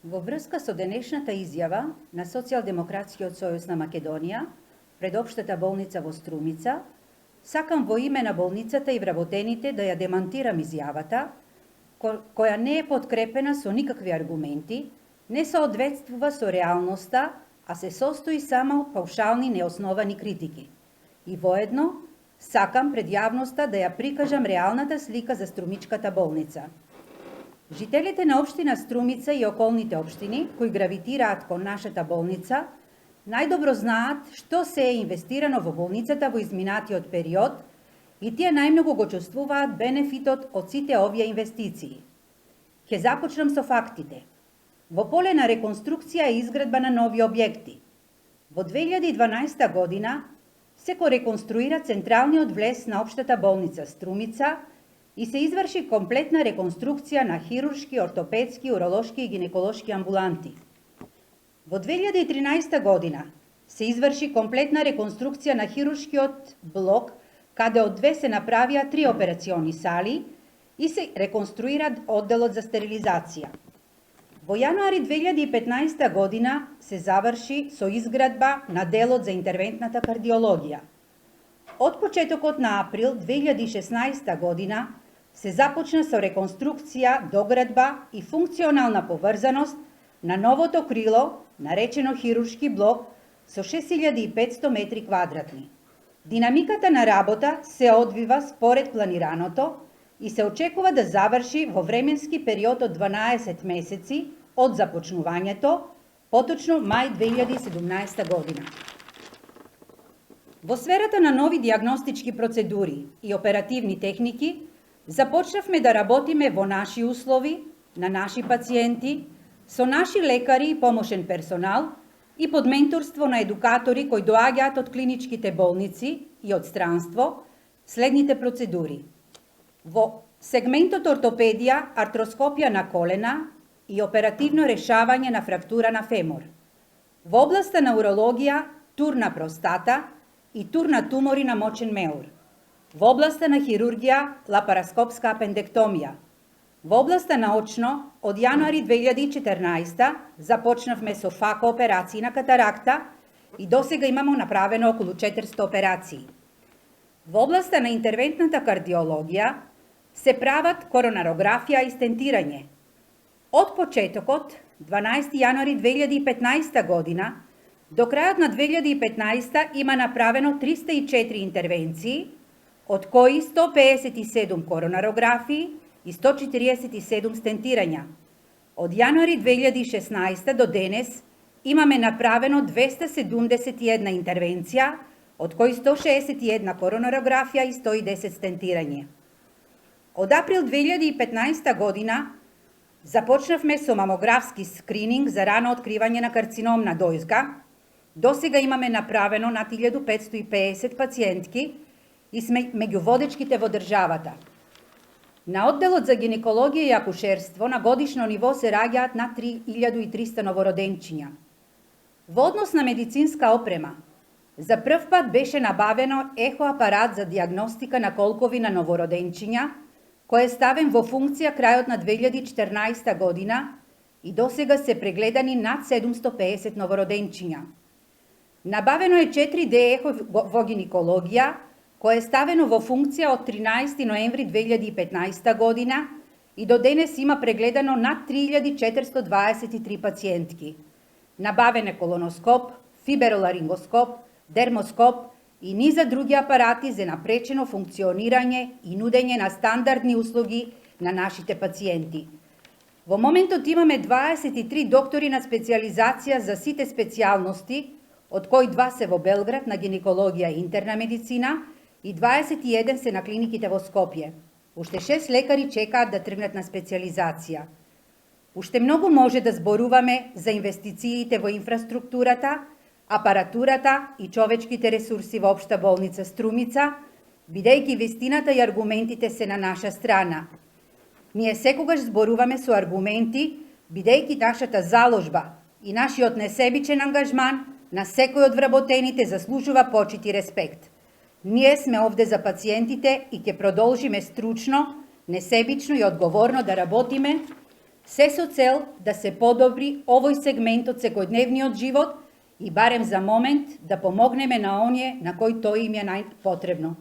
Во врска со денешната изјава на Социјалдемократскиот сојуз на Македонија пред Општата болница во Струмица, сакам во име на болницата и вработените да ја демантирам изјавата, која не е подкрепена со никакви аргументи, не соодветствува со реалноста, а се состои само од паушални неосновани критики. И воедно, сакам пред јавноста да ја прикажам реалната слика за Струмичката болница. Жителите на општина Струмица и околните општини, кои гравитираат кон нашата болница, најдобро знаат што се е инвестирано во болницата во изминатиот период и тие најмногу го чувствуваат бенефитот од сите овие инвестиции. Ќе започнам со фактите. Во поле на реконструкција и изградба на нови објекти. Во 2012 година се реконструира централниот влез на општата болница Струмица и се изврши комплетна реконструкција на хируршки, ортопедски, уролошки и гинеколошки амбуланти. Во 2013 година се изврши комплетна реконструкција на хируршкиот блок, каде од две се направија 3 операциони сали и се реконструира одделот за стерилизација. Во јануари 2015 година се заврши со изградба на делот за интервентната кардиологија. Од почетокот на април 2016 година се започна со реконструкција, доградба и функционална поврзаност на новото крило, наречено хируршки блок, со 6500 метри квадратни. Динамиката на работа се одвива според планираното и се очекува да заврши во временски период од 12 месеци од започнувањето, поточно мај 2017 година. Во сферата на нови диагностички процедури и оперативни техники, започнавме да работиме во наши услови, на наши пациенти, со наши лекари и помошен персонал и под менторство на едукатори кои доаѓаат од клиничките болници и од странство, следните процедури. Во сегментот ортопедија, артроскопија на колена и оперативно решавање на фрактура на фемор. Во областа на урологија, тур на простата и тур на тумори на мочен меур. Во областа на хирургија, лапароскопска апендектомија. Во областа на очно, од јануари 2014 започнавме со ФАКО операции на катаракта и досега имамо направено околу 400 операции. Во областа на интервентната кардиологија се прават коронарографија и стентирање. Од почетокот, 12 јануари 2015 година, до крајот на 2015 има направено 304 интервенции, од кои 157 коронарографии и 147 стентирања. Од јануари 2016 до денес имаме направено 271 интервенција, од кои 161 коронарографија и 110 стентирање. Од април 2015 година започнавме со мамографски скрининг за рано откривање на карцином на дојска. Досега имаме направено над 1550 пациентки и сме меѓу водечките во државата. На одделот за гинекологија и акушерство на годишно ниво се раѓаат над 3300 новороденчиња. Во однос на медицинска опрема, за прв пат беше набавено ехоапарат за диагностика на колкови на новороденчиња, кој е ставен во функција крајот на 2014 година и досега се прегледани над 750 новороденчиња. Набавено е 4D ехо во гинекологија, кој е ставено во функција од 13 ноември 2015 година и до денес има прегледано над 3423 пациентки. Набавен е колоноскоп, фибероларингоскоп, дермоскоп и низа други апарати за напречено функционирање и нудење на стандардни услуги на нашите пациенти. Во моментот имаме 23 доктори на специјализација за сите специјалности, од кои 2 се во Белград на гинекологија и интерна медицина и 21 се на клиниките во Скопје. Уште 6 лекари чекаат да тргнат на специјализација. Уште многу може да зборуваме за инвестициите во инфраструктурата, апаратурата и човечките ресурси во Општа болница Струмица, бидејќи вистината и аргументите се на наша страна. Ние секогаш зборуваме со аргументи, бидејќи нашата заложба и нашиот несебичен ангажман на секој од вработените заслужува почит и респект. Ние сме овде за пациентите и ќе продолжиме стручно, несебично и одговорно да работиме се со цел да се подобри овој сегмент од секојдневниот живот и барем за момент да помогнеме на оние на кои тој им е најпотребно.